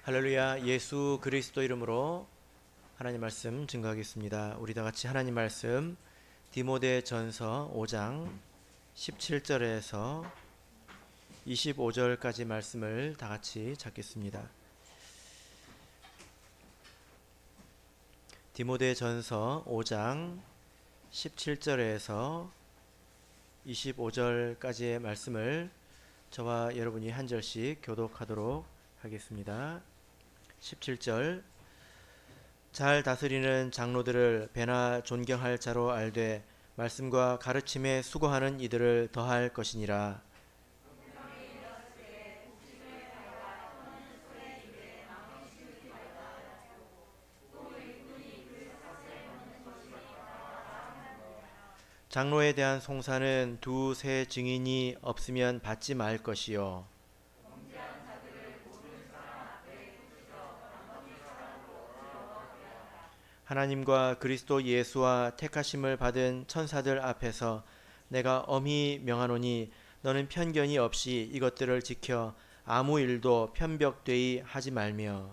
할렐루야. 예수 그리스도 이름으로 하나님 말씀 증거하겠습니다. 우리 다 같이 하나님 말씀 디모데전서 5장 17절에서 25절까지 말씀을 다 같이 찾겠습니다. 디모데전서 5장 17절에서 25절까지의 말씀을 저와 여러분이 한 절씩 교독하도록 하겠습니다. 17절. 잘 다스리는 장로들을 배나 존경할 자로 알되 말씀과 가르침에 수고하는 이들을 더할 것이니라. 장로에 대한 송사는 두세 증인이 없으면 받지 말 것이요, 하나님과 그리스도 예수와 택하심을 받은 천사들 앞에서 내가 엄히 명하노니 너는 편견이 없이 이것들을 지켜 아무 일도 편벽되이 하지 말며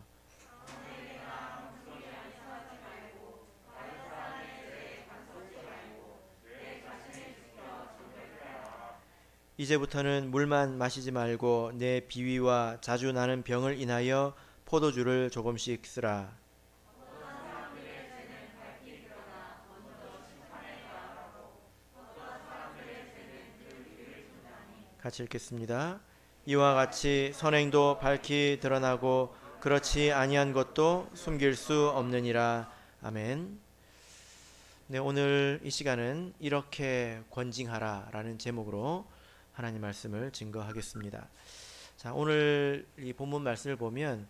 이제부터는 물만 마시지 말고 내 비위와 자주 나는 병을 인하여 포도주를 조금씩 쓰라. 같이 읽겠습니다. 이와 같이 선행도 밝히 드러나고 그렇지 아니한 것도 숨길 수 없느니라. 아멘. 네, 오늘 이 시간은 이렇게 권징하라라는 제목으로 하나님 말씀을 증거하겠습니다. 자, 오늘 이 본문 말씀을 보면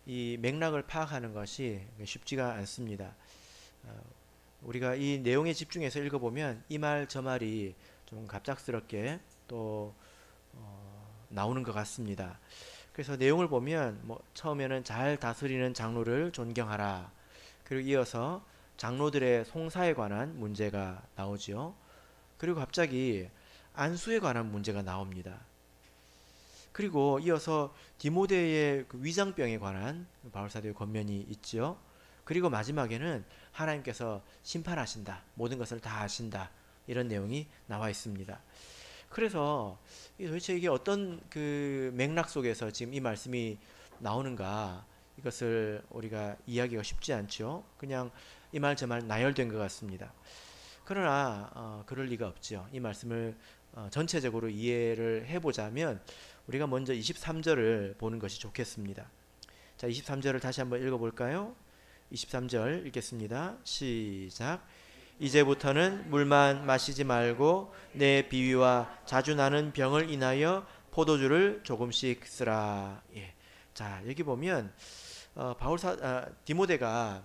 이 맥락을 파악하는 것이 쉽지가 않습니다. 우리가 이 내용에 집중해서 읽어보면 이 말 저 말이 좀 갑작스럽게 또 나오는 것 같습니다. 그래서 내용을 보면 처음에는 잘 다스리는 장로를 존경하라. 그리고 이어서 장로들의 송사에 관한 문제가 나오죠. 그리고 갑자기 안수에 관한 문제가 나옵니다. 그리고 이어서 디모데의 그 위장병에 관한 바울사도의 권면이 있죠. 그리고 마지막에는 하나님께서 심판하신다. 모든 것을 다 하신다. 이런 내용이 나와 있습니다. 그래서 도대체 이게 어떤 그 맥락 속에서 지금 이 말씀이 나오는가, 이것을 우리가 이해하기가 쉽지 않죠. 그냥 이 말 저 말 나열된 것 같습니다. 그러나 그럴 리가 없죠. 이 말씀을 전체적으로 이해를 해보자면 우리가 먼저 23절을 보는 것이 좋겠습니다. 자, 23절을 다시 한번 읽어볼까요? 23절 읽겠습니다. 시작. 이제부터는 물만 마시지 말고 내 비위와 자주 나는 병을 인하여 포도주를 조금씩 쓰라. 예. 자, 여기 보면 디모데가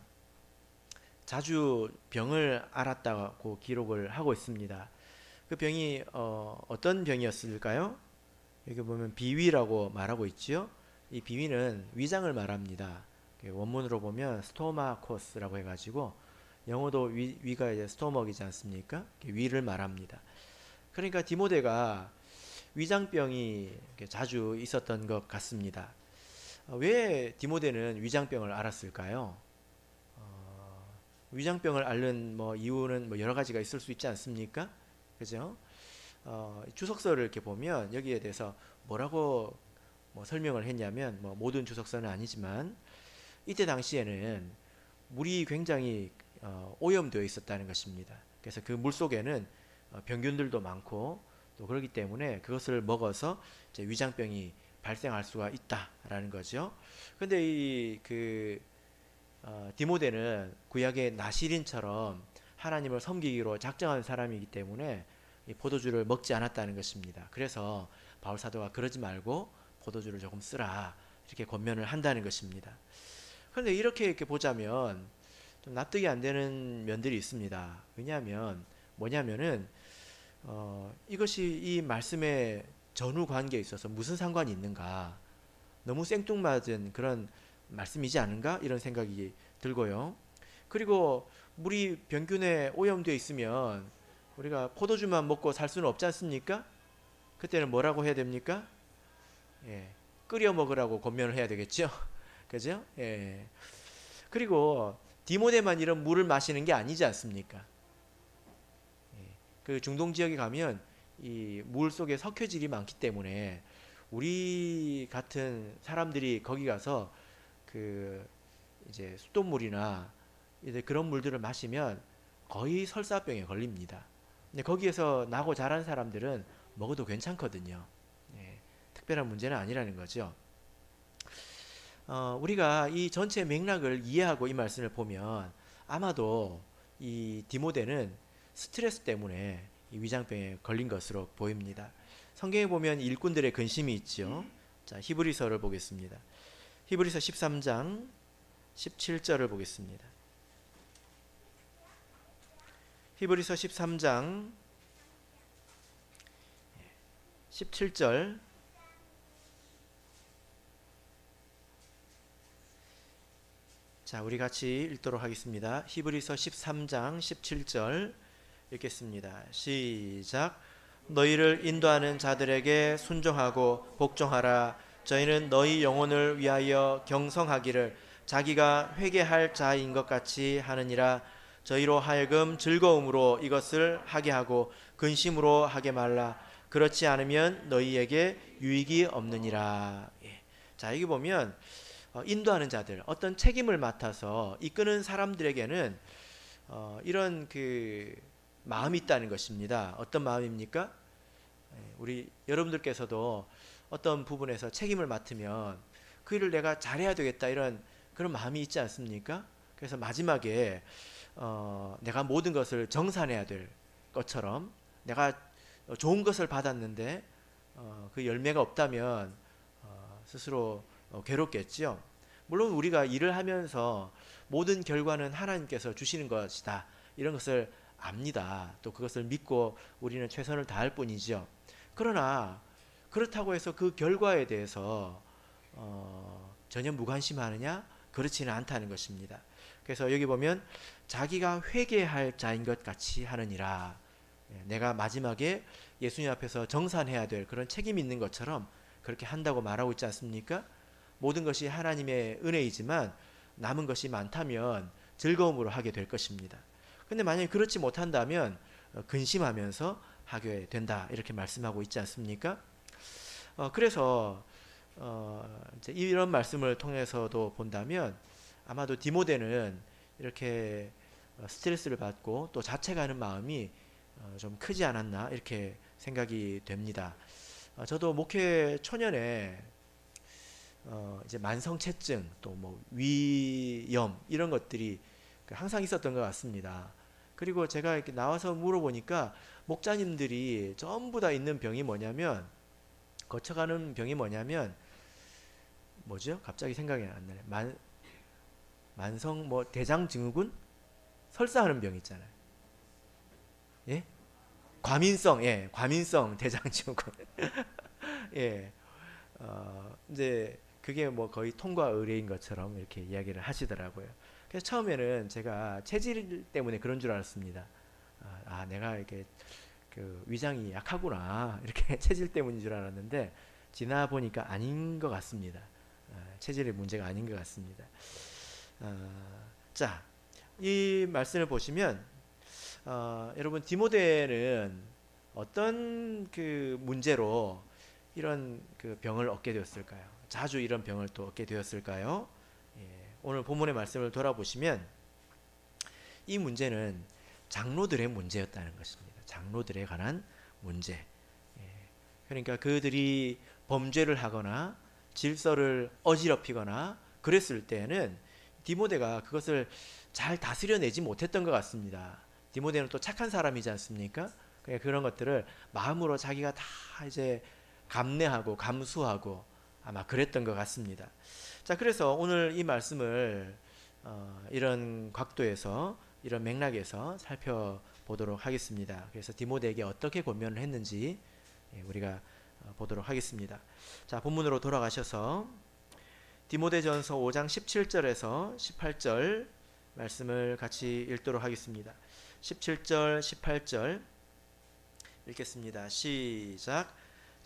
자주 병을 앓았다고 기록을 하고 있습니다. 그 병이 어떤 병이었을까요? 여기 보면 비위라고 말하고 있지요. 이 비위는 위장을 말합니다. 원문으로 보면 스토마코스라고 해가지고 영어도 위가 이제 스토먹이지 않습니까? 위를 말합니다. 그러니까 디모데가 위장병이 자주 있었던 것 같습니다. 왜 디모데는 위장병을 앓았을까요? 위장병을 앓는 이유는 여러 가지가 있을 수 있지 않습니까? 그죠? 주석서를 이렇게 보면 여기에 대해서 뭐라고 설명을 했냐면, 모든 주석서는 아니지만 이때 당시에는 물이 굉장히 오염되어 있었다는 것입니다. 그래서 그 물 속에는 병균들도 많고 또 그렇기 때문에 그것을 먹어서 이제 위장병이 발생할 수가 있다라는 거죠. 근데 디모데는 구약의 나시린처럼 하나님을 섬기기로 작정한 사람이기 때문에 이 포도주를 먹지 않았다는 것입니다. 그래서 바울 사도가 그러지 말고 포도주를 조금 쓰라, 이렇게 권면을 한다는 것입니다. 그런데 이렇게 보자면 좀 납득이 안 되는 면들이 있습니다. 왜냐하면 이것이 이 말씀의 전후 관계에 있어서 무슨 상관이 있는가, 너무 생뚱맞은 그런 말씀이지 않은가, 이런 생각이 들고요. 그리고 물이 병균에 오염되어 있으면 우리가 포도주만 먹고 살 수는 없지 않습니까? 그때는 뭐라고 해야 됩니까? 예, 끓여 먹으라고 권면을 해야 되겠죠. 그죠? 예. 그리고 디모데만 이런 물을 마시는 게 아니지 않습니까? 예. 그 중동 지역에 가면 이 물 속에 석회질이 많기 때문에 우리 같은 사람들이 거기 가서 그 이제 수돗물이나 이제 그런 물들을 마시면 거의 설사병에 걸립니다. 근데 거기에서 나고 자란 사람들은 먹어도 괜찮거든요. 예, 특별한 문제는 아니라는 거죠. 우리가 이 전체 맥락을 이해하고 이 말씀을 보면 아마도 이 디모데는 스트레스 때문에 이 위장병에 걸린 것으로 보입니다. 성경에 보면 일꾼들의 근심이 있죠. 자, 히브리서를 보겠습니다. 히브리서 13장 17절을 보겠습니다. 히브리서 13장 17절. 자, 우리 같이 읽도록 하겠습니다. 히브리서 13장 17절 읽겠습니다. 시작. 너희를 인도하는 자들에게 순종하고 복종하라. 저희는 너희 영혼을 위하여 경성하기를 자기가 회개할 자인 것 같이 하느니라. 저희로 하여금 즐거움으로 이것을 하게 하고 근심으로 하게 말라. 그렇지 않으면 너희에게 유익이 없느니라. 예. 자, 여기 보면 인도하는 자들, 어떤 책임을 맡아서 이끄는 사람들에게는 이런 그 마음이 있다는 것입니다. 어떤 마음입니까? 우리 여러분들께서도 어떤 부분에서 책임을 맡으면 그 일을 내가 잘해야 되겠다 이런 그런 마음이 있지 않습니까? 그래서 마지막에 내가 모든 것을 정산해야 될 것처럼 내가 좋은 것을 받았는데 그 열매가 없다면 스스로 괴롭겠지요. 물론 우리가 일을 하면서 모든 결과는 하나님께서 주시는 것이다 이런 것을 압니다. 또 그것을 믿고 우리는 최선을 다할 뿐이죠. 그러나 그렇다고 해서 그 결과에 대해서 전혀 무관심하느냐? 그렇지는 않다는 것입니다. 그래서 여기 보면 자기가 회개할 자인 것 같이 하느니라. 내가 마지막에 예수님 앞에서 정산해야 될 그런 책임이 있는 것처럼 그렇게 한다고 말하고 있지 않습니까? 모든 것이 하나님의 은혜이지만 남은 것이 많다면 즐거움으로 하게 될 것입니다. 근데 만약에 그렇지 못한다면 근심하면서 하게 된다 이렇게 말씀하고 있지 않습니까? 그래서 이제 이런 말씀을 통해서도 본다면 아마도 디모데는 이렇게 스트레스를 받고 또 자책하는 마음이 좀 크지 않았나 이렇게 생각이 됩니다. 저도 목회 초년에 이제 만성체증 또 뭐 위염 이런 것들이 항상 있었던 것 같습니다. 그리고 제가 이렇게 나와서 물어보니까 목자님들이 전부 다 있는 병이 뭐냐면 거쳐가는 병이 뭐냐면 뭐죠? 갑자기 생각이 안 나네. 만성 뭐 대장증후군 설사하는 병 있잖아요. 예? 과민성, 예, 과민성 대장증후군. 예, 이제 그게 뭐 거의 통과 의례인 것처럼 이렇게 이야기를 하시더라고요. 그래서 처음에는 제가 체질 때문에 그런 줄 알았습니다. 내가 이렇게 그 위장이 약하구나 이렇게 체질 때문인 줄 알았는데 지나 보니까 아닌 것 같습니다. 체질의 문제가 아닌 것 같습니다. 자, 이 말씀을 보시면 여러분 디모데는 어떤 그 문제로 이런 그 병을 얻게 되었을까요? 자주 이런 병을 또 얻게 되었을까요? 예, 오늘 본문의 말씀을 돌아보시면 이 문제는 장로들의 문제였다는 것입니다. 장로들에 관한 문제. 예, 그러니까 그들이 범죄를 하거나 질서를 어지럽히거나 그랬을 때는 디모데가 그것을 잘 다스려내지 못했던 것 같습니다. 디모데는 또 착한 사람이지 않습니까? 그러니까 그런 것들을 마음으로 자기가 다 이제 감내하고 감수하고 아마 그랬던 것 같습니다. 자, 그래서 오늘 이 말씀을 이런 각도에서 이런 맥락에서 살펴보도록 하겠습니다. 그래서 디모데에게 어떻게 권면을 했는지 우리가 보도록 하겠습니다. 자, 본문으로 돌아가셔서 디모데전서 5장 17절에서 18절 말씀을 같이 읽도록 하겠습니다. 17절, 18절 읽겠습니다. 시작.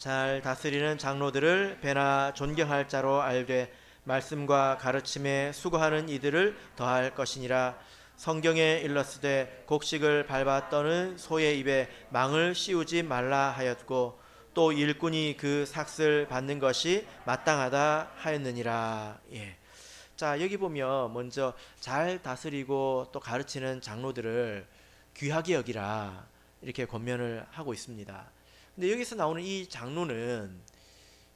잘 다스리는 장로들을 배나 존경할 자로 알되 말씀과 가르침에 수고하는 이들을 더할 것이니라. 성경에 일렀으되 곡식을 밟아 떠는 소의 입에 망을 씌우지 말라 하였고 또 일꾼이 그 삭을 받는 것이 마땅하다 하였느니라. 예. 자, 여기 보면 먼저 잘 다스리고 또 가르치는 장로들을 귀하게 여기라 이렇게 권면을 하고 있습니다. 근데 여기서 나오는 이 장로는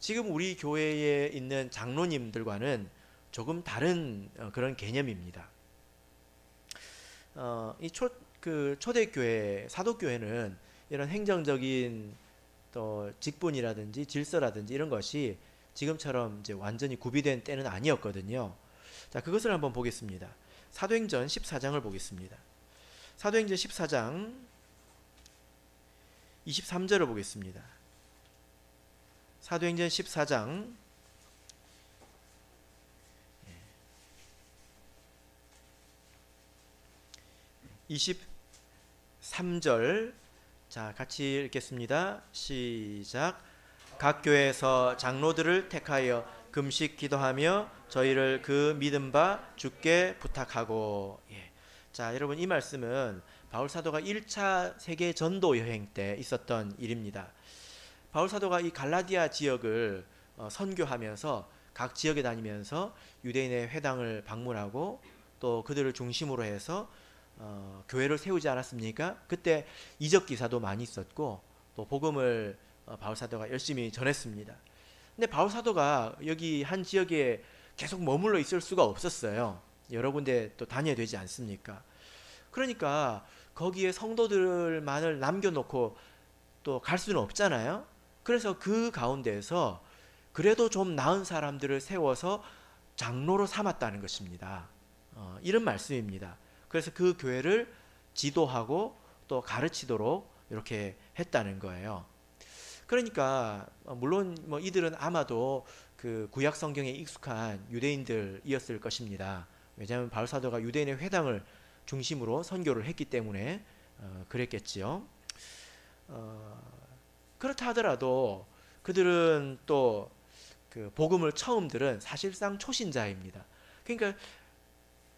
지금 우리 교회에 있는 장로님들과는 조금 다른 그런 개념입니다. 초대교회, 사도교회는 이런 행정적인 또 직분이라든지 질서라든지 이런 것이 지금처럼 이제 완전히 구비된 때는 아니었거든요. 자, 그것을 한번 보겠습니다. 사도행전 14장을 보겠습니다. 사도행전 14장 23절을 보겠습니다. 사도행전 14장 23절, 자, 같이 읽겠습니다. 시작. 각 교회에서 장로들을 택하여 금식 기도하며 저희를 그 믿음 바 주께 부탁하고. 예. 자, 여러분, 이 말씀은 바울 사도가 1차 세계 전도 여행 때 있었던 일입니다. 바울 사도가 이 갈라디아 지역을 선교하면서 각 지역에 다니면서 유대인의 회당을 방문하고 또 그들을 중심으로 해서 교회를 세우지 않았습니까? 그때 이적 기사도 많이 있었고 또 복음을 바울 사도가 열심히 전했습니다. 근데 바울 사도가 여기 한 지역에 계속 머물러 있을 수가 없었어요. 여러 군데 또 다녀야 되지 않습니까? 그러니까 거기에 성도들만을 남겨놓고 또 갈 수는 없잖아요. 그래서 그 가운데에서 그래도 좀 나은 사람들을 세워서 장로로 삼았다는 것입니다. 이런 말씀입니다. 그래서 그 교회를 지도하고 또 가르치도록 이렇게 했다는 거예요. 그러니까 물론 뭐 이들은 아마도 그 구약 성경에 익숙한 유대인들이었을 것입니다. 왜냐하면 바울 사도가 유대인의 회당을 중심으로 선교를 했기 때문에 그랬겠지요. 그렇다 하더라도 그들은 또 그 복음을 처음 들은 사실상 초신자입니다. 그러니까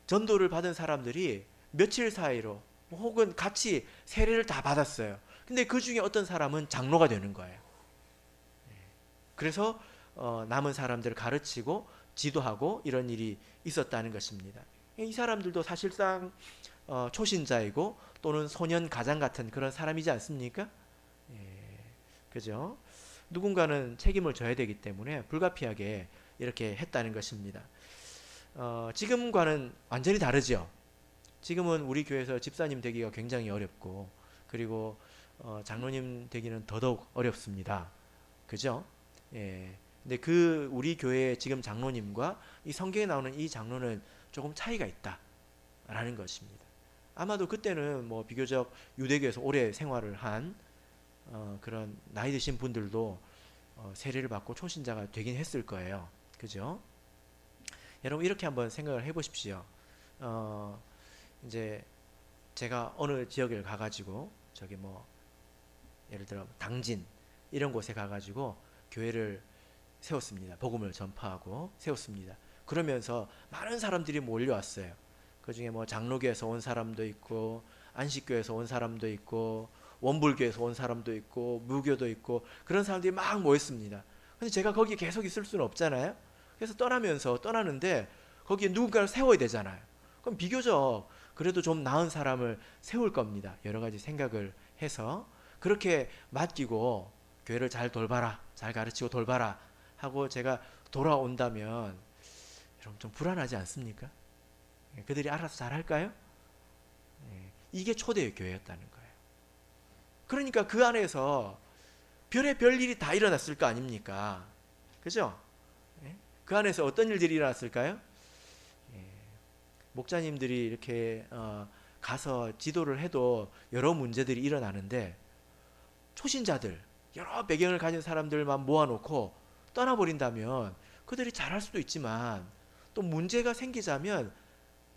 전도를 받은 사람들이 며칠 사이로 혹은 같이 세례를 다 받았어요. 근데 그 중에 어떤 사람은 장로가 되는 거예요. 그래서 남은 사람들을 가르치고 지도하고 이런 일이 있었다는 것입니다. 이 사람들도 사실상 초신자이고 또는 소년 가장 같은 그런 사람이지 않습니까? 그죠? 누군가는 책임을 져야 되기 때문에 불가피하게 이렇게 했다는 것입니다. 지금과는 완전히 다르죠. 지금은 우리 교회에서 집사님 되기가 굉장히 어렵고 그리고 장로님 되기는 더더욱 어렵습니다. 그죠? 예. 근데 그 우리 교회의 지금 장로님과 이 성경에 나오는 이 장로는 조금 차이가 있다라는 것입니다. 아마도 그때는 뭐 비교적 유대교에서 오래 생활을 한 그런 나이 드신 분들도 세례를 받고 초신자가 되긴 했을 거예요. 그죠? 여러분 이렇게 한번 생각을 해보십시오. 이제 제가 어느 지역을 가가지고 저기 뭐 예를 들어 당진 이런 곳에 가가지고 교회를 세웠습니다. 복음을 전파하고 세웠습니다. 그러면서 많은 사람들이 몰려왔어요. 그 중에 뭐 장로교에서 온 사람도 있고 안식교에서 온 사람도 있고 원불교에서 온 사람도 있고 무교도 있고 그런 사람들이 막 모였습니다. 근데 제가 거기 계속 있을 수는 없잖아요. 그래서 떠나는데 거기에 누군가를 세워야 되잖아요. 그럼 비교적 그래도 좀 나은 사람을 세울 겁니다. 여러 가지 생각을 해서 그렇게 맡기고 교회를 잘 돌봐라, 잘 가르치고 돌봐라 하고 제가 돌아온다면 여러분 좀 불안하지 않습니까? 그들이 알아서 잘 할까요? 이게 초대의 교회였다는 거예요. 그러니까 그 안에서 별의별 일이 다 일어났을 거 아닙니까? 그죠? 그 안에서 어떤 일들이 일어났을까요? 목자님들이 이렇게 가서 지도를 해도 여러 문제들이 일어나는데 초신자들, 여러 배경을 가진 사람들만 모아놓고 떠나버린다면 그들이 잘할 수도 있지만 또 문제가 생기자면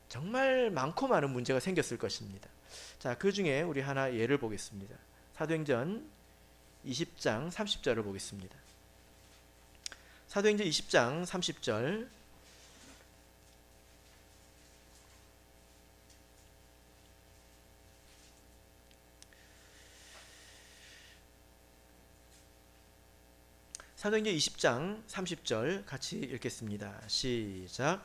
정말 많고 많은 문제가 생겼을 것입니다. 자, 그 중에 우리 하나 예를 보겠습니다. 사도행전 20장 30절을 보겠습니다. 사도행전 20장 30절. 사도행전 20장 30절 같이 읽겠습니다. 시작.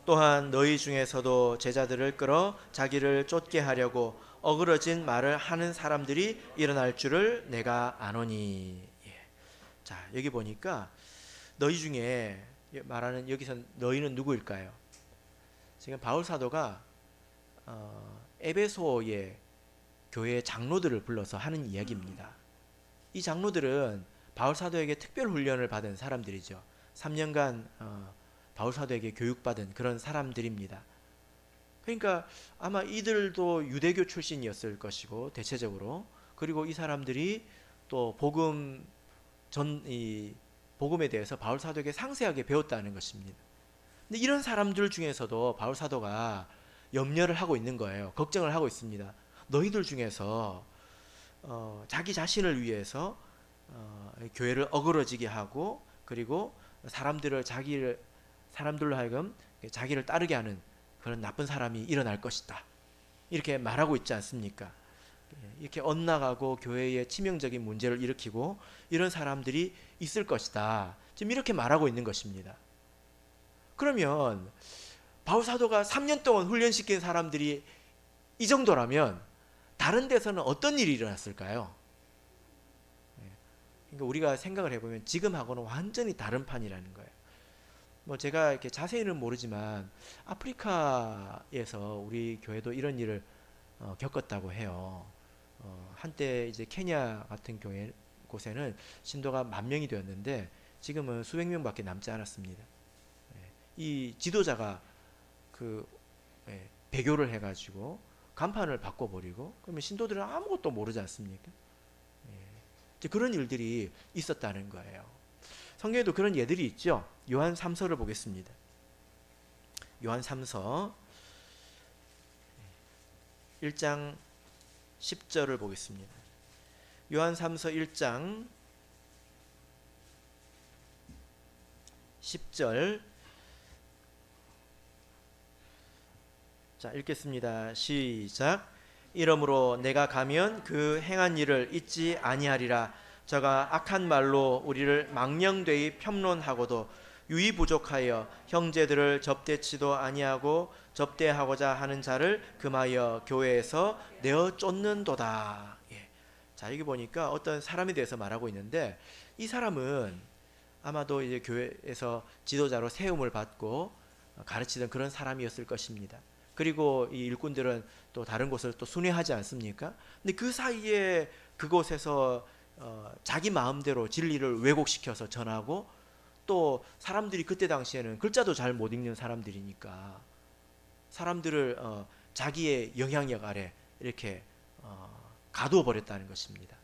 또한 너희 중에서도 제자들을 끌어 자기를 쫓게 하려고 어그러진 말을 하는 사람들이 일어날 줄을 내가 아노니. 자, 여기 보니까 너희 중에 말하는, 여기서 너희는 누구일까요? 지금 바울 사도가 에베소의 교회 장로들을 불러서 하는 이야기입니다. 이 장로들은 바울 사도에게 특별 훈련을 받은 사람들이죠. 3년간 바울 사도에게 교육받은 그런 사람들입니다. 그러니까 아마 이들도 유대교 출신이었을 것이고, 대체적으로. 그리고 이 사람들이 또 복음에 대해서 바울 사도에게 상세하게 배웠다는 것입니다. 근데 이런 사람들 중에서도 바울 사도가 염려를 하고 있는 거예요. 걱정을 하고 있습니다. 너희들 중에서 자기 자신을 위해서 교회를 어그러지게 하고, 그리고 사람들로 하여금 자기를 따르게 하는 그런 나쁜 사람이 일어날 것이다, 이렇게 말하고 있지 않습니까? 이렇게 엇나가고 교회에 치명적인 문제를 일으키고 이런 사람들이 있을 것이다, 지금 이렇게 말하고 있는 것입니다. 그러면 바울 사도가 3년 동안 훈련시킨 사람들이 이 정도라면 다른 데서는 어떤 일이 일어났을까요? 그러니까 우리가 생각을 해보면 지금하고는 완전히 다른 판이라는 거예요. 뭐 제가 이렇게 자세히는 모르지만 아프리카에서 우리 교회도 이런 일을 겪었다고 해요. 한때 이제 케냐 같은 곳에는 신도가 10,000명이 되었는데 지금은 수백 명밖에 남지 않았습니다. 이 지도자가 배교를 해가지고 간판을 바꿔버리고, 그러면 신도들은 아무것도 모르지 않습니까? 그런 일들이 있었다는 거예요. 성경에도 그런 예들이 있죠. 요한 3서를 보겠습니다. 요한 3서 1장 10절을 보겠습니다. 요한 3서 1장 10절. 자, 읽겠습니다. 시작. 이러므로 내가 가면 그 행한 일을 잊지 아니하리라. 저가 악한 말로 우리를 망령되이 평론하고도 유의부족하여 형제들을 접대치도 아니하고 접대하고자 하는 자를 금하여 교회에서 내어 쫓는도다. 자, 여기 보니까 어떤 사람에 대해서 말하고 있는데, 이 사람은 아마도 이제 교회에서 지도자로 세움을 받고 가르치던 그런 사람이었을 것입니다. 그리고 이 일꾼들은 또 다른 곳을 또 순회하지 않습니까? 근데 그 사이에 그곳에서 자기 마음대로 진리를 왜곡시켜서 전하고, 또 사람들이 그때 당시에는 글자도 잘 못 읽는 사람들이니까 사람들을 자기의 영향력 아래 이렇게 가두어 버렸다는 것입니다.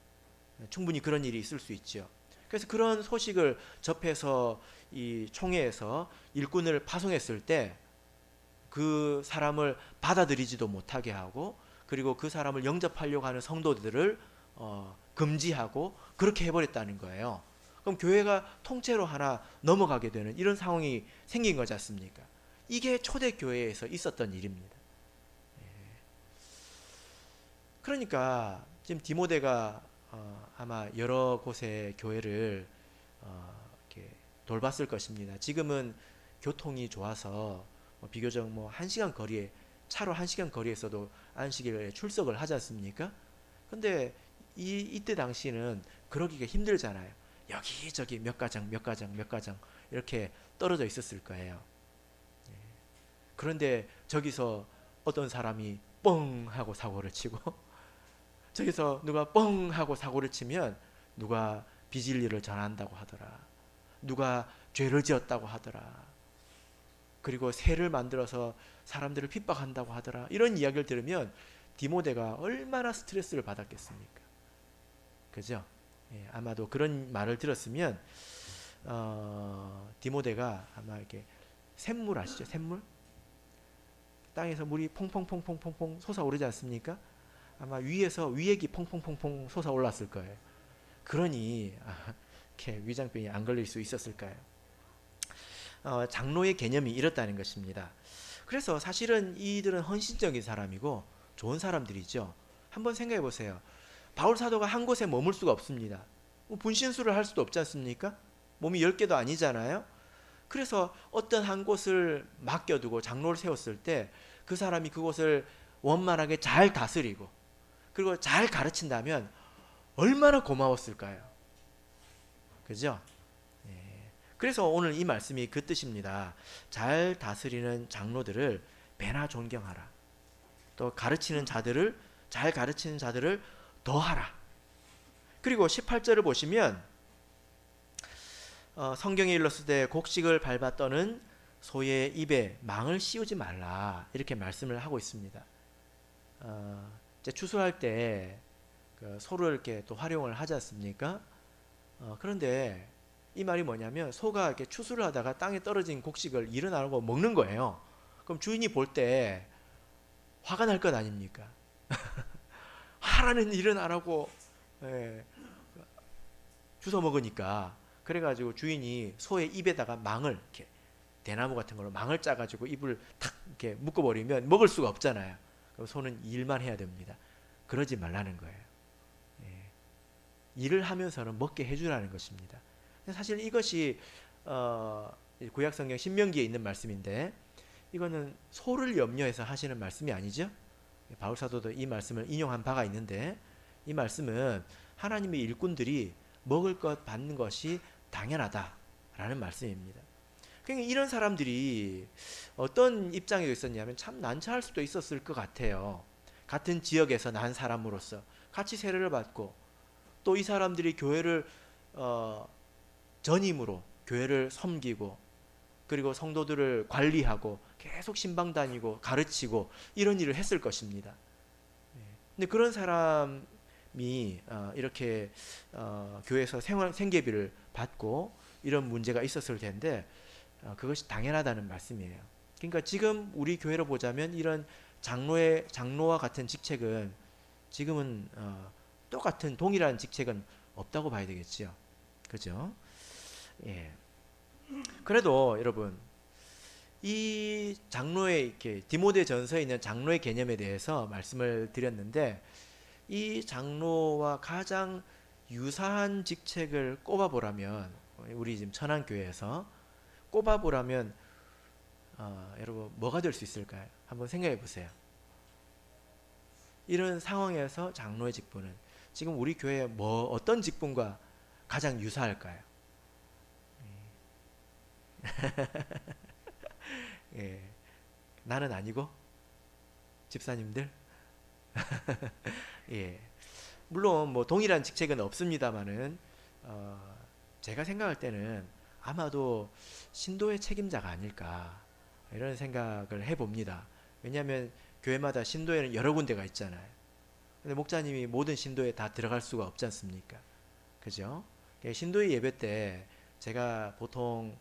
충분히 그런 일이 있을 수 있죠. 그래서 그런 소식을 접해서 이 총회에서 일꾼을 파송했을 때 그 사람을 받아들이지도 못하게 하고, 그리고 그 사람을 영접하려고 하는 성도들을 금지하고 그렇게 해버렸다는 거예요. 그럼 교회가 통째로 하나 넘어가게 되는 이런 상황이 생긴 거지 않습니까? 이게 초대교회에서 있었던 일입니다. 그러니까 지금 디모데가 아마 여러 곳의 교회를 이렇게 돌봤을 것입니다. 지금은 교통이 좋아서 비교적 1시간 거리에, 차로 1시간 거리에서도 안식일에 출석을 하지 않습니까? 근데 이때 당시는 그러기가 힘들잖아요. 여기저기 몇 가정 이렇게 떨어져 있었을 거예요. 그런데 저기서 어떤 사람이 뻥 하고 사고를 치고 저기서 누가 뻥 하고 사고를 치면 누가 비진리를 전한다고 하더라, 누가 죄를 지었다고 하더라, 그리고 새를 만들어서 사람들을 핍박한다고 하더라. 이런 이야기를 들으면 디모데가 얼마나 스트레스를 받았겠습니까? 그죠? 아마도 그런 말을 들었으면 디모데가 아마 이렇게 샘물 아시죠? 샘물? 땅에서 물이 퐁퐁퐁퐁퐁 솟아오르지 않습니까? 아마 위에서 위액이 퐁퐁퐁퐁 솟아올랐을 거예요. 그러니 이렇게 위장병이 안 걸릴 수 있었을까요? 장로의 개념이 이렇다는 것입니다. 그래서 사실은 이들은 헌신적인 사람이고 좋은 사람들이죠. 한번 생각해 보세요. 바울 사도가 한 곳에 머물 수가 없습니다. 분신술을 할 수도 없지 않습니까? 몸이 10개도 아니잖아요. 그래서 어떤 한 곳을 맡겨두고 장로를 세웠을 때 그 사람이 그곳을 원만하게 잘 다스리고 그리고 잘 가르친다면 얼마나 고마웠을까요? 그죠? 그래서 오늘 이 말씀이 그 뜻입니다. 잘 다스리는 장로들을 배나 존경하라. 또 잘 가르치는 자들을 더하라. 그리고 18절을 보시면 성경에 일렀을 때 곡식을 밟아 떠는 소의 입에 망을 씌우지 말라 이렇게 말씀을 하고 있습니다. 이제 추수할 때 그 소를 이렇게 또 활용을 하지 않습니까? 그런데 이 말이 뭐냐면 소가 이렇게 추수를 하다가 땅에 떨어진 곡식을 일어나고 먹는 거예요. 그럼 주인이 볼 때 화가 날 것 아닙니까? 하라는 일은 안 하고 주워 먹으니까 그래가지고 주인이 소의 입에다가 망을 이렇게 대나무 같은 걸로 망을 짜가지고 입을 탁 이렇게 묶어버리면 먹을 수가 없잖아요. 그럼 소는 일만 해야 됩니다. 그러지 말라는 거예요. 일을 하면서는 먹게 해주라는 것입니다. 사실 이것이 구약성경 신명기에 있는 말씀인데 이거는 소를 염려해서 하시는 말씀이 아니죠. 바울사도도 이 말씀을 인용한 바가 있는데 이 말씀은 하나님의 일꾼들이 먹을 것 받는 것이 당연하다라는 말씀입니다. 그러니까 이런 사람들이 어떤 입장에 있었냐면 참 난처할 수도 있었을 것 같아요. 같은 지역에서 난 사람으로서 같이 세례를 받고 또 이 사람들이 교회를 전임으로 교회를 섬기고 그리고 성도들을 관리하고 계속 신방 다니고 가르치고 이런 일을 했을 것입니다. 근데 그런 사람이 이렇게 교회에서 생계비를 받고 이런 문제가 있었을 텐데 그것이 당연하다는 말씀이에요. 그러니까 지금 우리 교회로 보자면 이런 장로와 같은 직책은 지금은 똑같은 동일한 직책은 없다고 봐야 되겠지요. 그죠? 예. 그래도 여러분 이 장로의 이렇게 디모데 전서에 있는 장로의 개념에 대해서 말씀을 드렸는데 이 장로와 가장 유사한 직책을 꼽아보라면 우리 지금 천안교회에서 꼽아보라면 여러분 뭐가 될 수 있을까요? 한번 생각해 보세요. 이런 상황에서 장로의 직분은 지금 우리 교회에 어떤 직분과 가장 유사할까요? 예, 나는 아니고 집사님들 예, 물론 뭐 동일한 직책은 없습니다만은 제가 생각할 때는 아마도 신도의 책임자가 아닐까 이런 생각을 해봅니다. 왜냐하면 교회마다 신도에는 여러 군데가 있잖아요. 근데 목사님이 모든 신도에 다 들어갈 수가 없지 않습니까? 그죠? 신도의 예배 때 제가 보통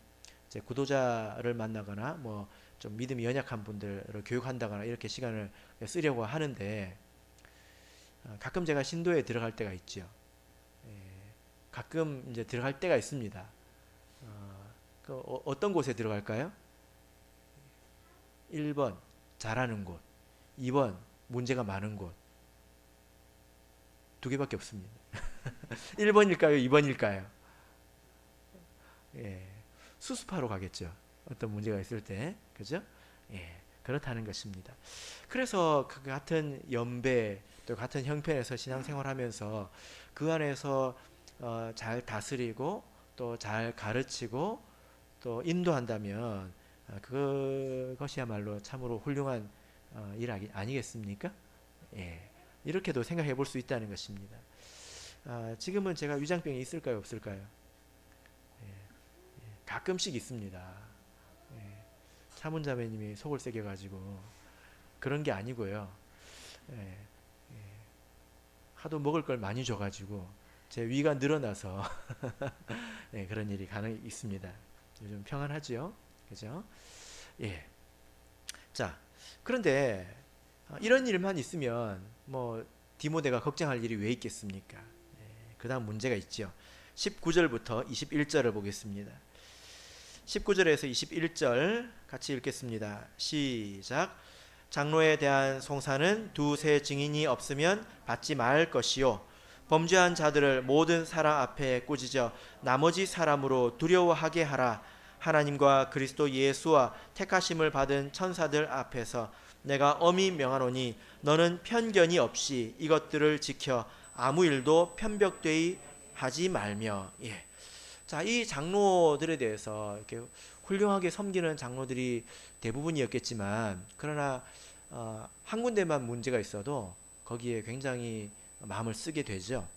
제 구도자를 만나거나 뭐 좀 믿음이 연약한 분들을 교육한다거나 이렇게 시간을 쓰려고 하는데 가끔 제가 신도에 들어갈 때가 있죠. 가끔 이제 들어갈 때가 있습니다. 어떤 곳에 들어갈까요? 1번 잘하는 곳, 2번 문제가 많은 곳. 두 개밖에 없습니다. 1번일까요? 2번일까요? 예, 수습하러 가겠죠. 어떤 문제가 있을 때. 그죠? 예, 그렇다는 것입니다. 그래서 그 같은 연배 또 같은 형편에서 신앙생활하면서 그 안에서 잘 다스리고 또 잘 가르치고 또 인도한다면 그것이야말로 참으로 훌륭한 일 아니겠습니까? 예, 이렇게도 생각해 볼 수 있다는 것입니다. 지금은 제가 위장병이 있을까요? 없을까요? 가끔씩 있습니다. 차문자매님이 속을 새겨가지고 그런 게 아니고요. 하도 먹을 걸 많이 줘가지고 제 위가 늘어나서 그런 일이 있습니다. 요즘 평안하지요? 그죠? 예. 자, 그런데 이런 일만 있으면 뭐 디모데가 걱정할 일이 왜 있겠습니까? 그 다음 문제가 있죠. 19절부터 21절을 보겠습니다. 19절에서 21절 같이 읽겠습니다. 시작. 장로에 대한 송사는 두세 증인이 없으면 받지 말 것이요, 범죄한 자들을 모든 사람 앞에 꾸짖어 나머지 사람으로 두려워하게 하라. 하나님과 그리스도 예수와 택하심을 받은 천사들 앞에서 내가 엄히 명하노니 너는 편견이 없이 이것들을 지켜 아무 일도 편벽되이 하지 말며. 예. 자, 이 장로들에 대해서 이렇게 훌륭하게 섬기는 장로들이 대부분이었겠지만, 그러나 한 군데만 문제가 있어도 거기에 굉장히 마음을 쓰게 되죠.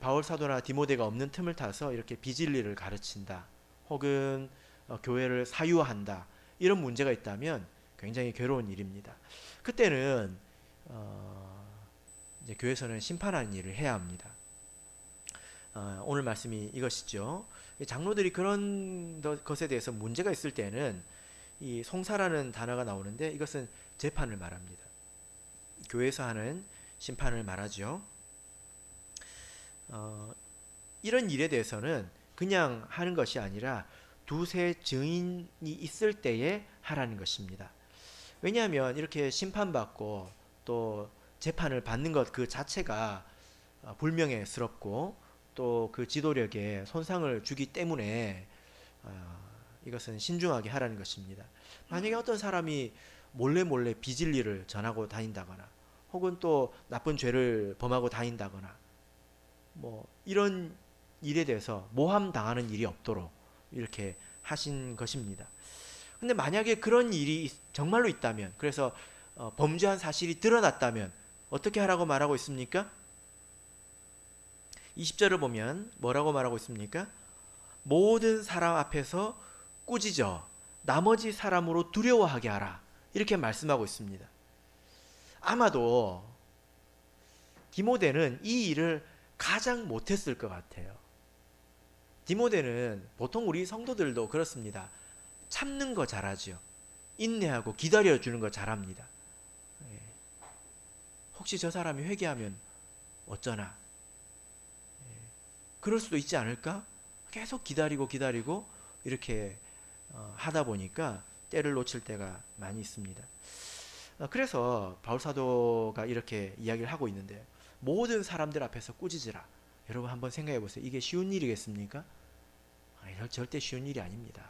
바울 사도나 디모데가 없는 틈을 타서 이렇게 비진리를 가르친다, 혹은 교회를 사유한다, 이런 문제가 있다면 굉장히 괴로운 일입니다. 그때는 이제 교회에서는 심판하는 일을 해야 합니다. 오늘 말씀이 이것이죠. 장로들이 그런 것에 대해서 문제가 있을 때는 이 송사라는 단어가 나오는데, 이것은 재판을 말합니다. 교회에서 하는 심판을 말하죠. 이런 일에 대해서는 그냥 하는 것이 아니라 두세 증인이 있을 때에 하라는 것입니다. 왜냐하면 이렇게 심판받고 또 재판을 받는 것 그 자체가 불명예스럽고 또 그 지도력에 손상을 주기 때문에 이것은 신중하게 하라는 것입니다. 만약에 어떤 사람이 몰래 비진리를 전하고 다닌다거나, 혹은 또 나쁜 죄를 범하고 다닌다거나, 뭐 이런 일에 대해서 모함 당하는 일이 없도록 이렇게 하신 것입니다. 근데 만약에 그런 일이 정말로 있다면, 그래서 범죄한 사실이 드러났다면 어떻게 하라고 말하고 있습니까? 20절을 보면 뭐라고 말하고 있습니까? 모든 사람 앞에서 꾸짖어 나머지 사람으로 두려워하게 하라, 이렇게 말씀하고 있습니다. 아마도 디모데는 이 일을 가장 못했을 것 같아요. 디모데는 보통 우리 성도들도 그렇습니다. 참는 거 잘하죠. 인내하고 기다려주는 거 잘합니다. 혹시 저 사람이 회개하면 어쩌나, 그럴 수도 있지 않을까? 계속 기다리고 이렇게 하다 보니까 때를 놓칠 때가 많이 있습니다. 그래서 바울 사도가 이렇게 이야기를 하고 있는데, 모든 사람들 앞에서 꾸짖으라. 여러분 한번 생각해 보세요. 이게 쉬운 일이겠습니까? 절대 쉬운 일이 아닙니다.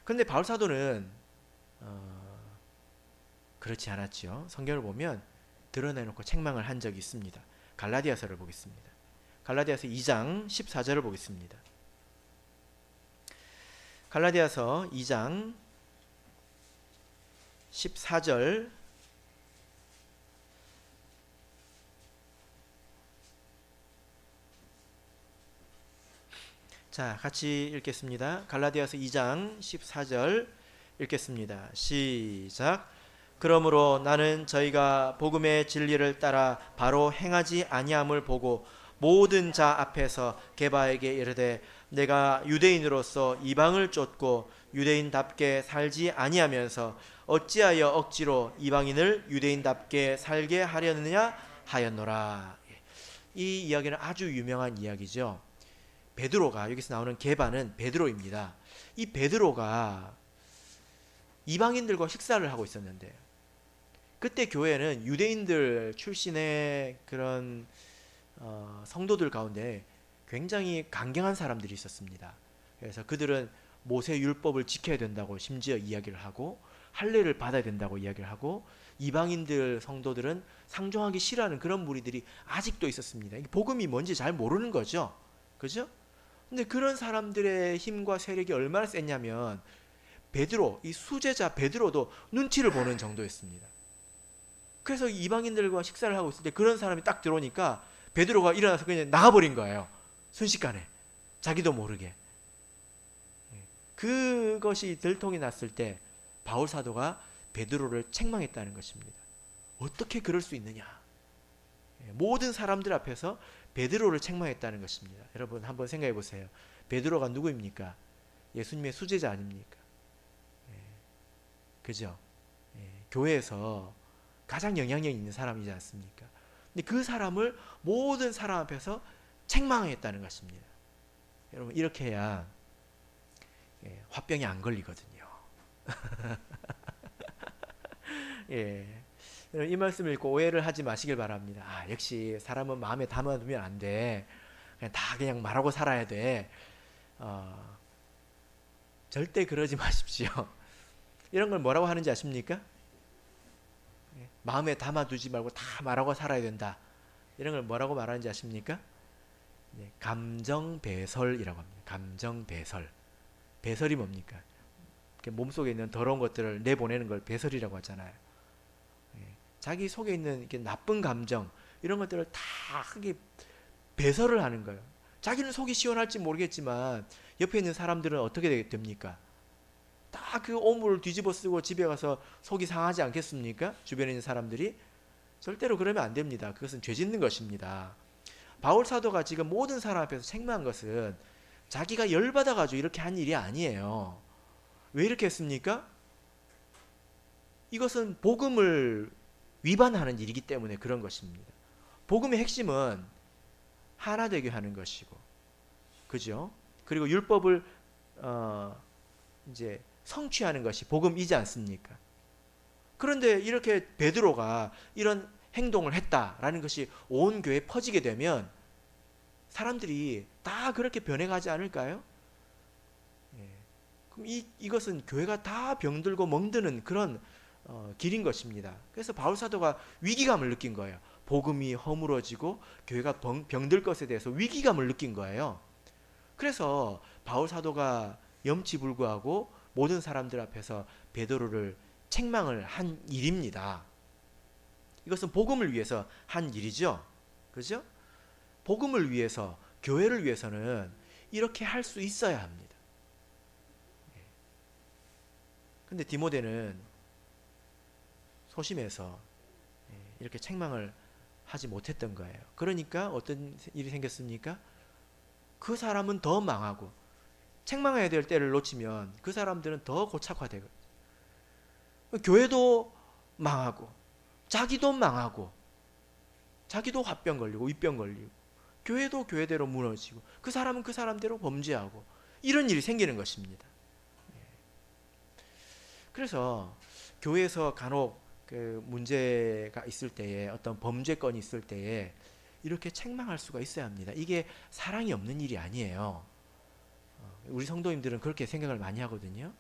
그런데 바울 사도는 그렇지 않았죠. 성경을 보면 드러내놓고 책망을 한 적이 있습니다. 갈라디아서를 보겠습니다. 갈라디아서 2장 14절을 보겠습니다. 갈라디아서 2장 14절. 자, 같이 읽겠습니다. 갈라디아서 2장 14절 읽겠습니다. 시작. 그러므로 나는 저희가 복음의 진리를 따라 바로 행하지 아니함을 보고 모든 자 앞에서 게바에게 이르되, 내가 유대인으로서 이방을 쫓고 유대인답게 살지 아니하면서 어찌하여 억지로 이방인을 유대인답게 살게 하려느냐 하였노라. 이 이야기는 아주 유명한 이야기죠. 베드로가, 여기서 나오는 게바는 베드로입니다. 이 베드로가 이방인들과 식사를 하고 있었는데, 그때 교회는 유대인들 출신의 그런 성도들 가운데 굉장히 강경한 사람들이 있었습니다. 그래서 그들은 모세 율법을 지켜야 된다고 심지어 이야기를 하고, 할례를 받아야 된다고 이야기를 하고, 이방인들 성도들은 상종하기 싫어하는 그런 무리들이 아직도 있었습니다. 복음이 뭔지 잘 모르는 거죠. 그죠? 근데 그런 사람들의 힘과 세력이 얼마나 셌냐면, 베드로, 이 수제자 베드로도 눈치를 보는 정도였습니다. 그래서 이방인들과 식사를 하고 있을 때 그런 사람이 딱 들어오니까 베드로가 일어나서 그냥 나가버린 거예요. 순식간에. 자기도 모르게. 그것이 들통이 났을 때 바울 사도가 베드로를 책망했다는 것입니다. 어떻게 그럴 수 있느냐. 모든 사람들 앞에서 베드로를 책망했다는 것입니다. 여러분 한번 생각해 보세요. 베드로가 누구입니까? 예수님의 수제자 아닙니까? 그죠? 교회에서 가장 영향력 있는 사람이지 않습니까? 근데 그 사람을 모든 사람 앞에서 책망했다는 것입니다. 여러분 이렇게 해야 화병이 안 걸리거든요. 예. 이 말씀을 읽고 오해를 하지 마시길 바랍니다. 아, 역시 사람은 마음에 담아두면 안 돼. 그냥 말하고 살아야 돼. 절대 그러지 마십시오. 이런 걸 뭐라고 하는지 아십니까? 마음에 담아두지 말고 다 말하고 살아야 된다. 이런 걸 뭐라고 말하는지 아십니까? 감정 배설이라고 합니다. 감정 배설. 배설이 뭡니까? 몸속에 있는 더러운 것들을 내보내는 걸 배설이라고 하잖아요. 자기 속에 있는 이렇게 나쁜 감정 이런 것들을 다 크게 배설을 하는 거예요. 자기는 속이 시원할지 모르겠지만 옆에 있는 사람들은 어떻게 됩니까? 다 그 오물을 뒤집어 쓰고 집에 가서 속이 상하지 않겠습니까? 주변에 있는 사람들이. 절대로 그러면 안 됩니다. 그것은 죄 짓는 것입니다. 바울 사도가 지금 모든 사람 앞에서 책망한 것은 자기가 열받아 가지고 이렇게 한 일이 아니에요. 왜 이렇게 했습니까? 이것은 복음을 위반하는 일이기 때문에 그런 것입니다. 복음의 핵심은 하나 되게 하는 것이고, 그죠? 그리고 율법을 이제 성취하는 것이 복음이지 않습니까? 그런데 이렇게 베드로가 이런 행동을 했다라는 것이 온 교회에 퍼지게 되면 사람들이 다 그렇게 변해가지 않을까요? 그럼 이것은 교회가 다 병들고 멍드는 그런 길인 것입니다. 그래서 바울 사도가 위기감을 느낀 거예요. 복음이 허물어지고 교회가 병들 것에 대해서 위기감을 느낀 거예요. 그래서 바울 사도가 염치불구하고 모든 사람들 앞에서 베드로를 책망을 한 일입니다. 이것은 복음을 위해서 한 일이죠. 그죠? 복음을 위해서, 교회를 위해서는 이렇게 할 수 있어야 합니다. 근데 디모데는 소심해서 이렇게 책망을 하지 못했던 거예요. 그러니까 어떤 일이 생겼습니까? 그 사람은 더 망하고, 책망해야 될 때를 놓치면 그 사람들은 더 고착화되고, 교회도 망하고, 자기도 망하고, 자기도 화병 걸리고 윗병 걸리고, 교회도 교회대로 무너지고, 그 사람은 그 사람대로 범죄하고, 이런 일이 생기는 것입니다. 그래서 교회에서 간혹 그 문제가 있을 때에, 어떤 범죄건이 있을 때에 이렇게 책망할 수가 있어야 합니다. 이게 사랑이 없는 일이 아니에요. 우리 성도님들은 그렇게 생각을 많이 하거든요.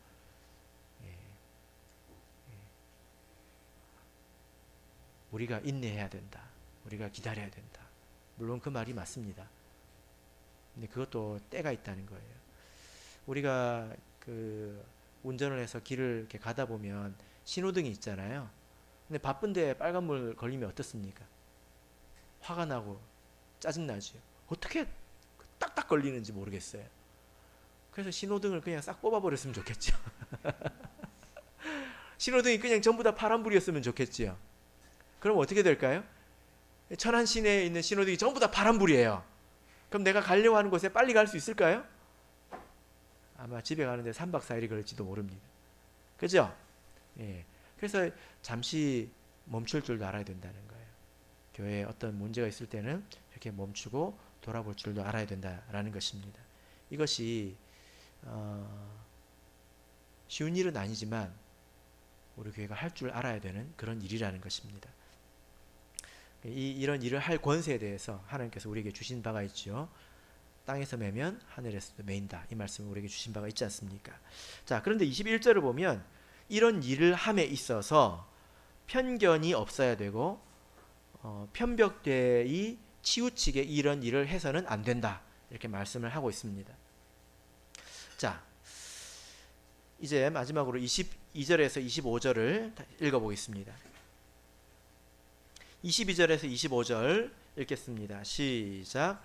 우리가 인내해야 된다. 우리가 기다려야 된다. 물론 그 말이 맞습니다. 근데 그것도 때가 있다는 거예요. 우리가 그 운전을 해서 길을 이렇게 가다 보면 신호등이 있잖아요. 근데 바쁜데 빨간불 걸리면 어떻습니까? 화가 나고 짜증나죠. 어떻게 딱딱 걸리는지 모르겠어요. 그래서 신호등을 그냥 싹 뽑아버렸으면 좋겠죠. 신호등이 그냥 전부 다 파란불이었으면 좋겠지요. 그럼 어떻게 될까요? 천안 시내에 있는 신호등이 전부 다 파란불이에요. 그럼 내가 가려고 하는 곳에 빨리 갈 수 있을까요? 아마 집에 가는데 3박 4일이 걸릴지도 모릅니다. 그죠? 예. 그래서 잠시 멈출 줄도 알아야 된다는 거예요. 교회에 어떤 문제가 있을 때는 이렇게 멈추고 돌아볼 줄도 알아야 된다라는 것입니다. 이것이 쉬운 일은 아니지만 우리 교회가 할 줄 알아야 되는 그런 일이라는 것입니다. 이런 일을 할 권세에 대해서 하나님께서 우리에게 주신 바가 있죠. 땅에서 매면 하늘에서도 매인다. 이 말씀을 우리에게 주신 바가 있지 않습니까? 자, 그런데 21절을 보면 이런 일을 함에 있어서 편견이 없어야 되고 편벽되이 치우치게 이런 일을 해서는 안 된다. 이렇게 말씀을 하고 있습니다. 자, 이제 마지막으로 22절에서 25절을 읽어보겠습니다. 22절에서 25절 읽겠습니다. 시작.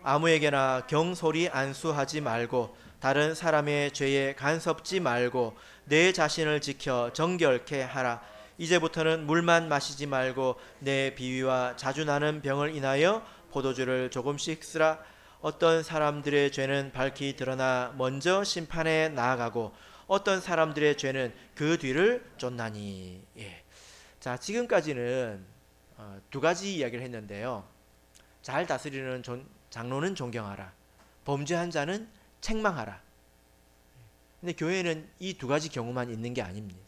아무에게나 경솔히 안수하지 말고 다른 사람의 죄에 간섭지 말고 내 자신을 지켜 정결케 하라. 이제부터는 물만 마시지 말고 내 비위와 자주 나는 병을 인하여 포도주를 조금씩 쓰라. 어떤 사람들의 죄는 밝히 드러나 먼저 심판에 나아가고 어떤 사람들의 죄는 그 뒤를 쫓나니. 예. 자, 지금까지는 두 가지 이야기를 했는데요. 잘 다스리는 장로는 존경하라. 범죄한 자는 책망하라. 근데 교회는 이 두 가지 경우만 있는 게 아닙니다.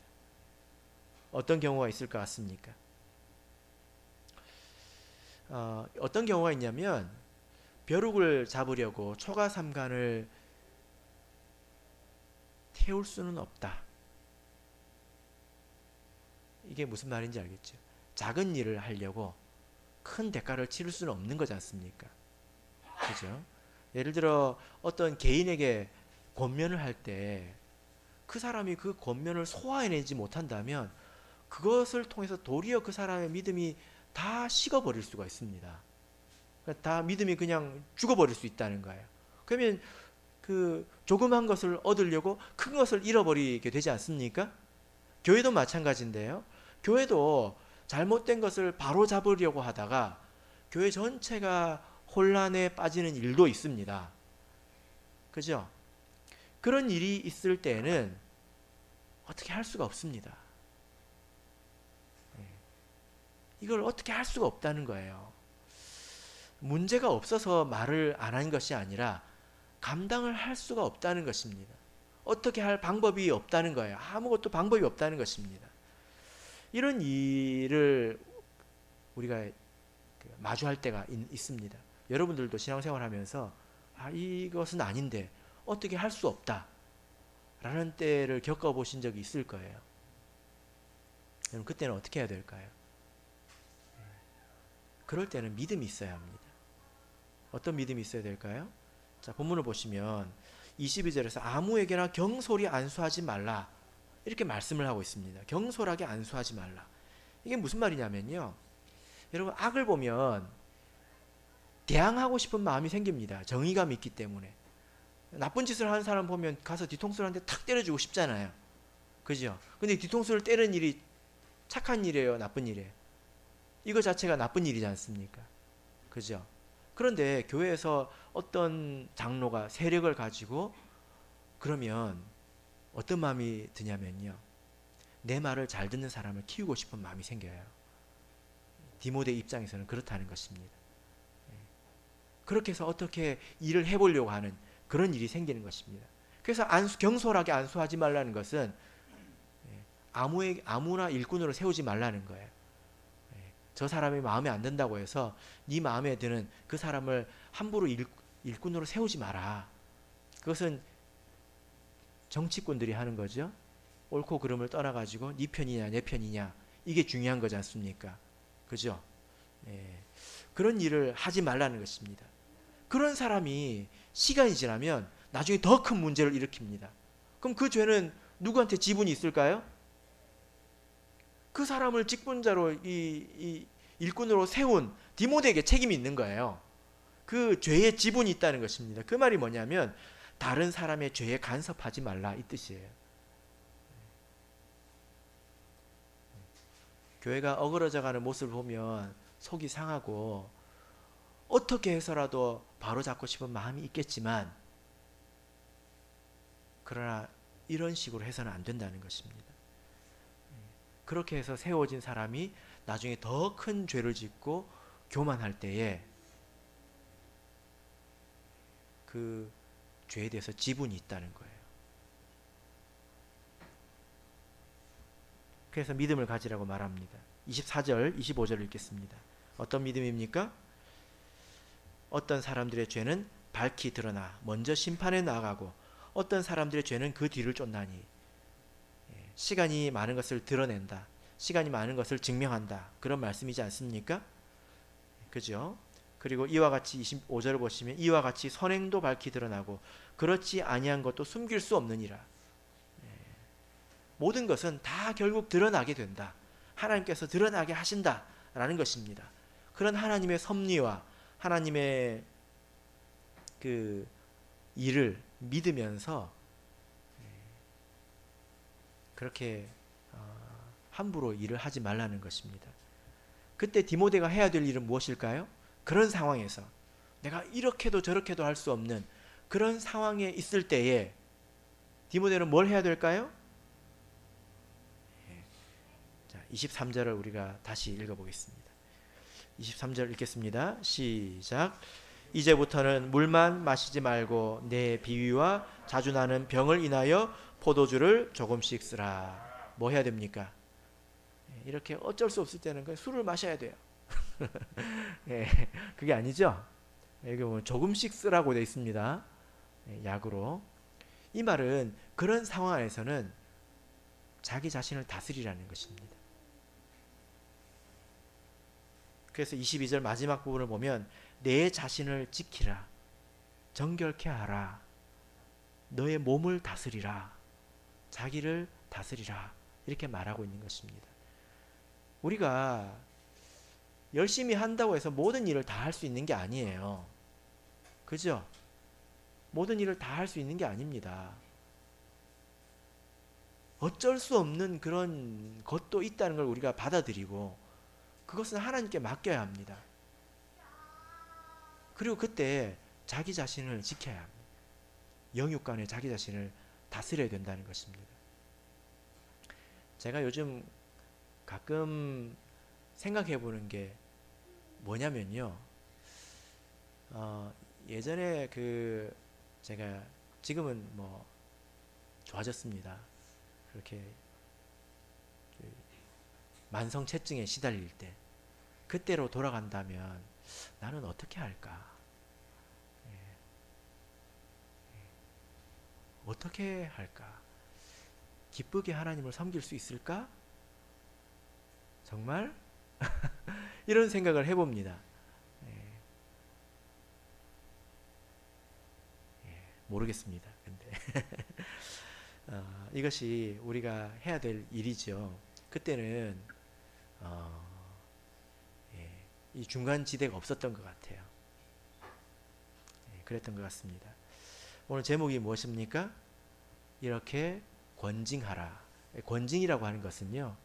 어떤 경우가 있을 것 같습니까? 어떤 경우가 있냐면 벼룩을 잡으려고 초가삼간을 태울 수는 없다. 이게 무슨 말인지 알겠죠? 작은 일을 하려고 큰 대가를 치를 수는 없는 거지 않습니까? 그죠? 예를 들어 어떤 개인에게 권면을 할 때 그 사람이 그 권면을 소화해내지 못한다면 그것을 통해서 도리어 그 사람의 믿음이 다 식어버릴 수가 있습니다. 그러니까 다 믿음이 그냥 죽어버릴 수 있다는 거예요. 그러면 그 조그만 것을 얻으려고 큰 것을 잃어버리게 되지 않습니까? 교회도 마찬가지인데요. 교회도 잘못된 것을 바로 잡으려고 하다가 교회 전체가 혼란에 빠지는 일도 있습니다. 그죠? 그런 일이 있을 때는 어떻게 할 수가 없습니다. 이걸 어떻게 할 수가 없다는 거예요. 문제가 없어서 말을 안 한 것이 아니라 감당을 할 수가 없다는 것입니다. 어떻게 할 방법이 없다는 거예요. 아무것도 방법이 없다는 것입니다. 이런 일을 우리가 마주할 때가 있습니다. 여러분들도 신앙생활 하면서 이것은 아닌데 어떻게 할 수 없다 라는 때를 겪어보신 적이 있을 거예요. 그럼 그때는 어떻게 해야 될까요? 그럴 때는 믿음이 있어야 합니다. 어떤 믿음이 있어야 될까요? 자, 본문을 보시면 22절에서 아무에게나 경솔히 안수하지 말라 이렇게 말씀을 하고 있습니다. 경솔하게 안수하지 말라. 이게 무슨 말이냐면요. 여러분 악을 보면 대항하고 싶은 마음이 생깁니다. 정의감이 있기 때문에. 나쁜 짓을 하는 사람 보면 가서 뒤통수를 한 대 탁 때려주고 싶잖아요. 그죠? 근데 뒤통수를 때리는 일이 착한 일이에요? 나쁜 일이에요? 이거 자체가 나쁜 일이지 않습니까? 그죠? 그런데 교회에서 어떤 장로가 세력을 가지고 그러면 어떤 마음이 드냐면요. 내 말을 잘 듣는 사람을 키우고 싶은 마음이 생겨요. 디모데 입장에서는 그렇다는 것입니다. 그렇게 해서 어떻게 일을 해보려고 하는 그런 일이 생기는 것입니다. 그래서 경솔하게 안수하지 말라는 것은 아무나 일꾼으로 세우지 말라는 거예요. 저 사람이 마음에 안 든다고 해서 네 마음에 드는 그 사람을 함부로 일꾼으로 세우지 마라. 그것은 정치꾼들이 하는 거죠. 옳고 그름을 떠나가지고 네 편이냐 내 편이냐 이게 중요한 거지 않습니까? 그죠? 그런 일을 하지 말라는 것입니다. 그런 사람이 시간이 지나면 나중에 더 큰 문제를 일으킵니다. 그럼 그 죄는 누구한테 지분이 있을까요? 그 사람을 직분자로 이 일꾼으로 세운 디모데에게 책임이 있는 거예요. 그 죄의 지분이 있다는 것입니다. 그 말이 뭐냐면 다른 사람의 죄에 간섭하지 말라 이 뜻이에요. 교회가 어그러져가는 모습을 보면 속이 상하고 어떻게 해서라도 바로잡고 싶은 마음이 있겠지만 그러나 이런 식으로 해서는 안 된다는 것입니다. 그렇게 해서 세워진 사람이 나중에 더 큰 죄를 짓고 교만할 때에 그 죄에 대해서 지분이 있다는 거예요. 그래서 믿음을 가지라고 말합니다. 24절, 25절을 읽겠습니다. 어떤 믿음입니까? 어떤 사람들의 죄는 밝히 드러나 먼저 심판에 나아가고 어떤 사람들의 죄는 그 뒤를 쫓나니 시간이 많은 것을 드러낸다. 시간이 많은 것을 증명한다. 그런 말씀이지 않습니까? 그죠? 그리고 이와 같이 25절을 보시면 이와 같이 선행도 밝히 드러나고 그렇지 아니한 것도 숨길 수 없느니라. 모든 것은 다 결국 드러나게 된다. 하나님께서 드러나게 하신다라는 것입니다. 그런 하나님의 섭리와 하나님의 그 일을 믿으면서 그렇게 함부로 일을 하지 말라는 것입니다. 그때 디모데가 해야 될 일은 무엇일까요? 그런 상황에서 내가 이렇게도 저렇게도 할 수 없는 그런 상황에 있을 때에 디모데는 뭘 해야 될까요? 자, 23절을 우리가 다시 읽어보겠습니다. 23절 읽겠습니다. 시작. 이제부터는 물만 마시지 말고 내 비위와 자주 나는 병을 인하여 포도주를 조금씩 쓰라. 뭐 해야 됩니까? 이렇게 어쩔 수 없을 때는 그냥 술을 마셔야 돼요. 예, 그게 아니죠. 여기 보면 조금씩 쓰라고 되어 있습니다. 약으로. 이 말은 그런 상황 안에서는 자기 자신을 다스리라는 것입니다. 그래서 22절 마지막 부분을 보면 내 자신을 지키라. 정결케 하라. 너의 몸을 다스리라. 자기를 다스리라. 이렇게 말하고 있는 것입니다. 우리가 열심히 한다고 해서 모든 일을 다 할 수 있는 게 아니에요. 그죠? 모든 일을 다 할 수 있는 게 아닙니다. 어쩔 수 없는 그런 것도 있다는 걸 우리가 받아들이고 그것은 하나님께 맡겨야 합니다. 그리고 그때 자기 자신을 지켜야 합니다. 영육간에 자기 자신을 다스려야 된다는 것입니다. 제가 요즘 가끔 생각해 보는 게 뭐냐면요. 예전에 제가 지금은 뭐 좋아졌습니다. 그렇게 만성체증에 시달릴 때 그때로 돌아간다면 나는 어떻게 할까? 어떻게 할까? 기쁘게 하나님을 섬길 수 있을까? 정말? 이런 생각을 해봅니다. 모르겠습니다. 근데 이것이 우리가 해야 될 일이죠. 그때는 이 중간 지대가 없었던 것 같아요. 그랬던 것 같습니다. 오늘 제목이 무엇입니까? 이렇게 권징하라. 권징이라고 하는 것은요,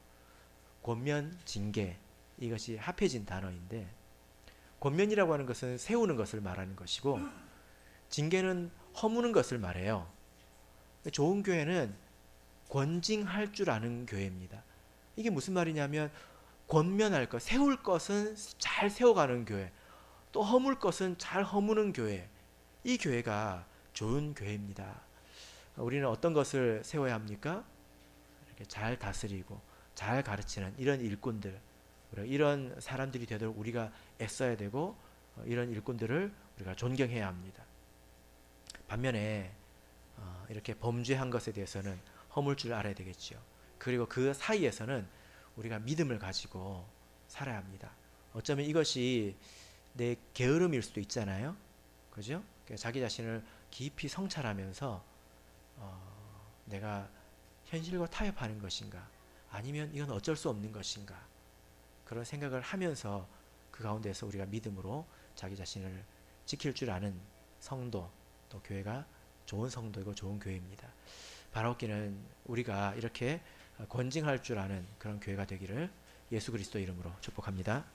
권면, 징계, 이것이 합해진 단어인데, 권면이라고 하는 것은 세우는 것을 말하는 것이고, 징계는 허무는 것을 말해요. 좋은 교회는 권징할 줄 아는 교회입니다. 이게 무슨 말이냐면 권면할 것, 세울 것은 잘 세워가는 교회, 또 허물 것은 잘 허무는 교회. 이 교회가 좋은 교회입니다. 우리는 어떤 것을 세워야 합니까? 이렇게 잘 다스리고 잘 가르치는 이런 일꾼들, 이런 사람들이 되도록 우리가 애써야 되고 이런 일꾼들을 우리가 존경해야 합니다. 반면에 이렇게 범죄한 것에 대해서는 허물 줄 알아야 되겠죠. 그리고 그 사이에서는 우리가 믿음을 가지고 살아야 합니다. 어쩌면 이것이 내 게으름일 수도 있잖아요. 그죠? 자기 자신을 깊이 성찰하면서 내가 현실과 타협하는 것인가, 아니면 이건 어쩔 수 없는 것인가, 그런 생각을 하면서 그 가운데서 우리가 믿음으로 자기 자신을 지킬 줄 아는 성도, 또 교회가 좋은 성도이고 좋은 교회입니다. 바라옵기는 우리가 이렇게 권징할 줄 아는 그런 교회가 되기를 예수 그리스도 이름으로 축복합니다.